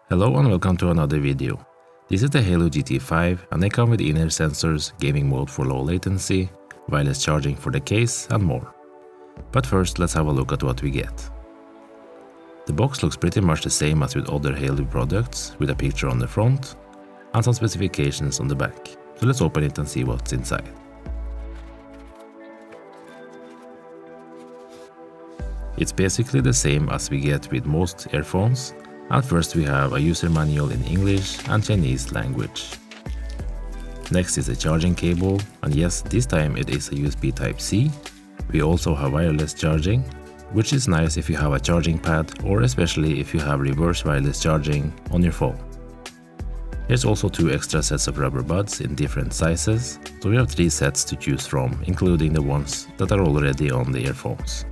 Hello and welcome to another video. This is the Haylou GT5 and they come with in-ear sensors, gaming mode for low latency, wireless charging for the case and more. But first let's have a look at what we get. The box looks pretty much the same as with other Haylou products, with a picture on the front and some specifications on the back. So let's open it and see what's inside. It's basically the same as we get with most earphones. And first we have a user manual in English and Chinese language. Next is a charging cable, and yes, this time it is a USB Type-C. We also have wireless charging, which is nice if you have a charging pad or especially if you have reverse wireless charging on your phone. There's also 2 extra sets of rubber buds in different sizes, so we have 3 sets to choose from, including the ones that are already on the earphones.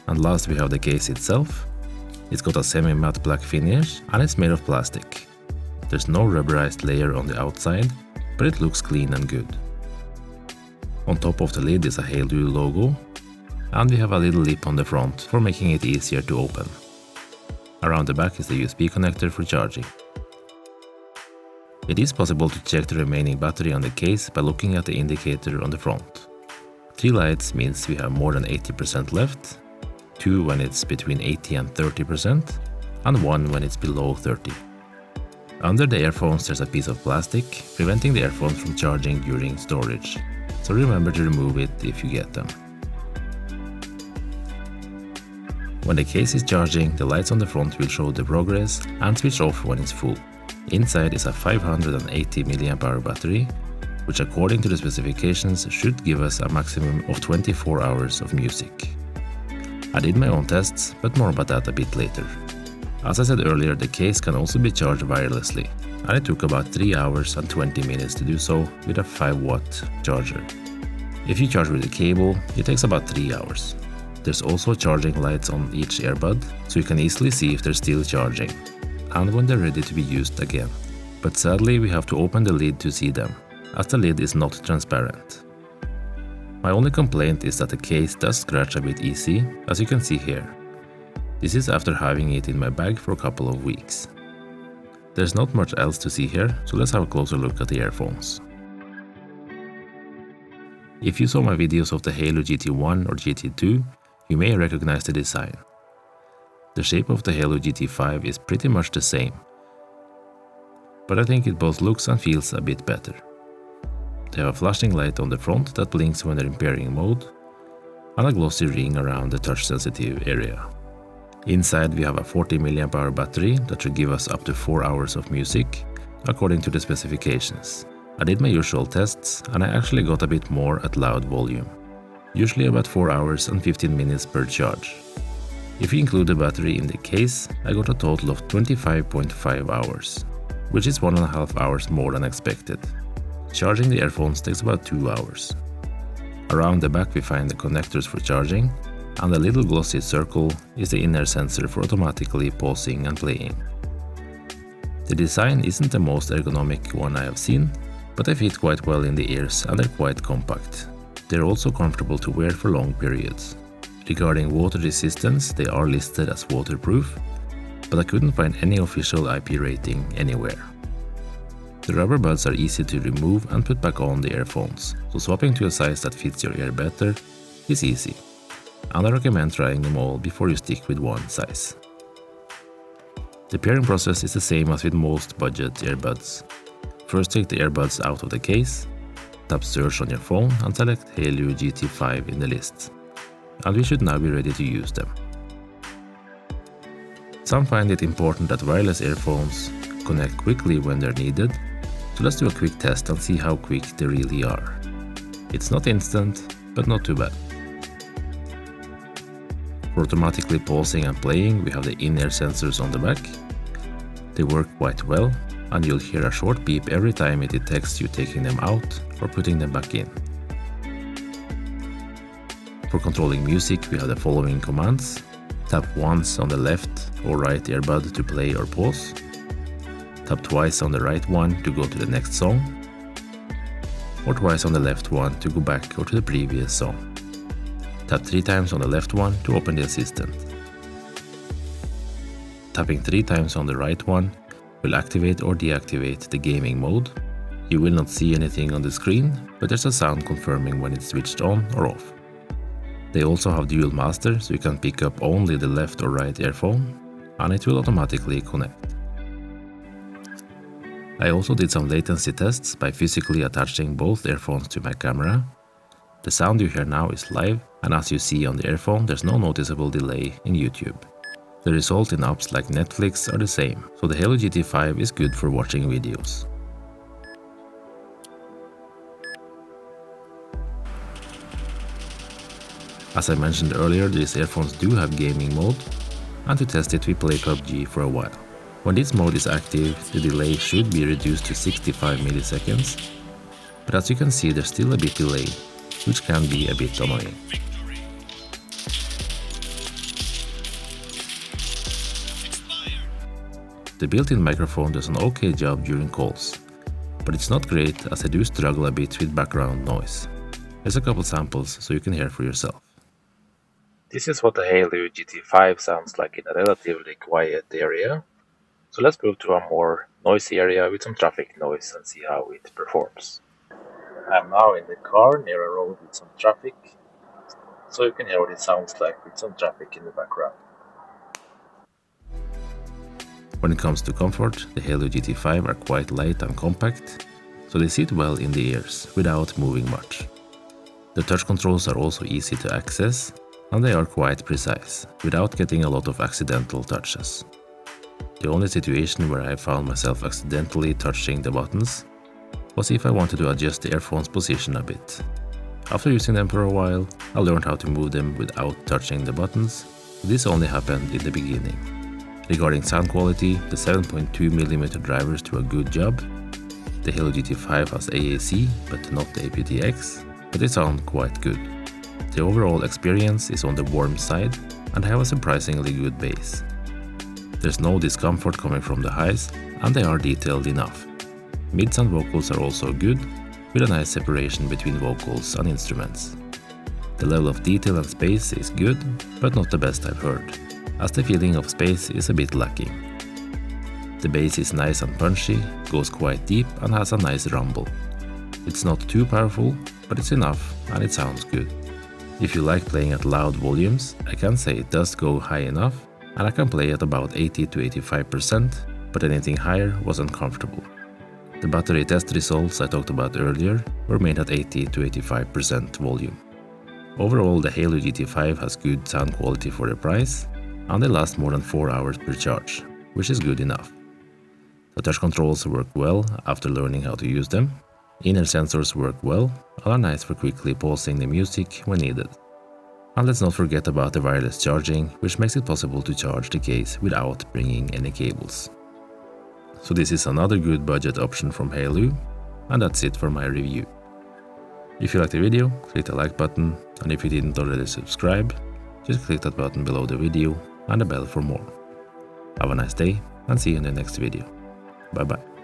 And last we have the case itself. It's got a semi-matte black finish and it's made of plastic. There's no rubberized layer on the outside, but it looks clean and good. On top of the lid is a Haylou logo, and we have a little lip on the front for making it easier to open. Around the back is the USB connector for charging. It is possible to check the remaining battery on the case by looking at the indicator on the front. 3 lights means we have more than 80% left, 2 when it's between 80 and 30%, and 1 when it's below 30. Under the earphones there's a piece of plastic, preventing the earphones from charging during storage, so remember to remove it if you get them. When the case is charging, the lights on the front will show the progress and switch off when it's full. Inside is a 580 mAh battery, which according to the specifications should give us a maximum of 24 hours of music. I did my own tests, but more about that a bit later. As I said earlier, the case can also be charged wirelessly, and it took about 3 hours and 20 minutes to do so with a 5-watt charger. If you charge with a cable, it takes about 3 hours. There's also charging lights on each earbud, so you can easily see if they're still charging, and when they're ready to be used again. But sadly we have to open the lid to see them, as the lid is not transparent. My only complaint is that the case does scratch a bit easy, as you can see here. This is after having it in my bag for a couple of weeks. There's not much else to see here, so let's have a closer look at the earphones. If you saw my videos of the Haylou GT1 or GT2, you may recognize the design. The shape of the Haylou GT5 is pretty much the same, but I think it both looks and feels a bit better. They have a flashing light on the front that blinks when they're in pairing mode, and a glossy ring around the touch-sensitive area. Inside we have a 40 mAh battery that should give us up to 4 hours of music, according to the specifications. I did my usual tests, and I actually got a bit more at loud volume, usually about 4 hours and 15 minutes per charge. If you include the battery in the case, I got a total of 25.5 hours, which is 1.5 hours more than expected. Charging the earphones takes about 2 hours. Around the back we find the connectors for charging, and the little glossy circle is the in-ear sensor for automatically pausing and playing. The design isn't the most ergonomic one I have seen, but they fit quite well in the ears and they're quite compact. They're also comfortable to wear for long periods. Regarding water resistance, they are listed as waterproof, but I couldn't find any official IP rating anywhere. The rubber buds are easy to remove and put back on the earphones, so swapping to a size that fits your ear better is easy. And I recommend trying them all before you stick with one size. The pairing process is the same as with most budget earbuds. First take the earbuds out of the case, tap search on your phone and select Haylou GT5 in the list. And we should now be ready to use them. Some find it important that wireless earphones connect quickly when they're needed, so let's do a quick test and see how quick they really are. It's not instant, but not too bad. For automatically pausing and playing, we have the in-ear sensors on the back. They work quite well, and you'll hear a short beep every time it detects you taking them out or putting them back in. For controlling music, we have the following commands. Tap once on the left or right earbud to play or pause. Tap twice on the right one to go to the next song, or twice on the left one to go back or to the previous song. Tap 3 times on the left one to open the assistant. Tapping 3 times on the right one will activate or deactivate the gaming mode. You will not see anything on the screen, but there's a sound confirming when it's switched on or off. They also have dual master, so you can pick up only the left or right earphone, and it will automatically connect. I also did some latency tests by physically attaching both earphones to my camera. The sound you hear now is live, and as you see on the earphone, there's no noticeable delay in YouTube. The result in apps like Netflix are the same, so the Haylou GT5 is good for watching videos. As I mentioned earlier, these earphones do have gaming mode, and to test it we play PUBG for a while. When this mode is active, the delay should be reduced to 65 milliseconds, but as you can see there's still a bit delay, which can be a bit annoying. The built-in microphone does an okay job during calls, but it's not great as I do struggle a bit with background noise. Here's a couple samples so you can hear for yourself. This is what the Haylou GT5 sounds like in a relatively quiet area. So let's move to a more noisy area with some traffic noise and see how it performs. I'm now in the car near a road with some traffic, so you can hear what it sounds like with some traffic in the background. When it comes to comfort, the Haylou GT5 are quite light and compact, so they sit well in the ears without moving much. The touch controls are also easy to access, and they are quite precise, without getting a lot of accidental touches. The only situation where I found myself accidentally touching the buttons was if I wanted to adjust the earphone's position a bit. After using them for a while, I learned how to move them without touching the buttons. This only happened in the beginning. Regarding sound quality, the 7.2mm drivers do a good job. The Haylou GT5 has AAC, but not the aptX, but they sound quite good. The overall experience is on the warm side, and I have a surprisingly good bass. There's no discomfort coming from the highs, and they are detailed enough. Mids and vocals are also good, with a nice separation between vocals and instruments. The level of detail and space is good, but not the best I've heard, as the feeling of space is a bit lacking. The bass is nice and punchy, goes quite deep and has a nice rumble. It's not too powerful, but it's enough and it sounds good. If you like playing at loud volumes, I can say it does go high enough, and I can play at about 80 to 85%, but anything higher was uncomfortable. The battery test results I talked about earlier were made at 80 to 85% volume. Overall, the Haylou GT5 has good sound quality for the price, and they last more than 4 hours per charge, which is good enough. The touch controls work well after learning how to use them. Inner sensors work well and are nice for quickly pausing the music when needed. And let's not forget about the wireless charging, which makes it possible to charge the case without bringing any cables. So this is another good budget option from Haylou, and that's it for my review. If you liked the video, click the like button, and if you didn't already subscribe, just click that button below the video and the bell for more. Have a nice day and see you in the next video. Bye bye.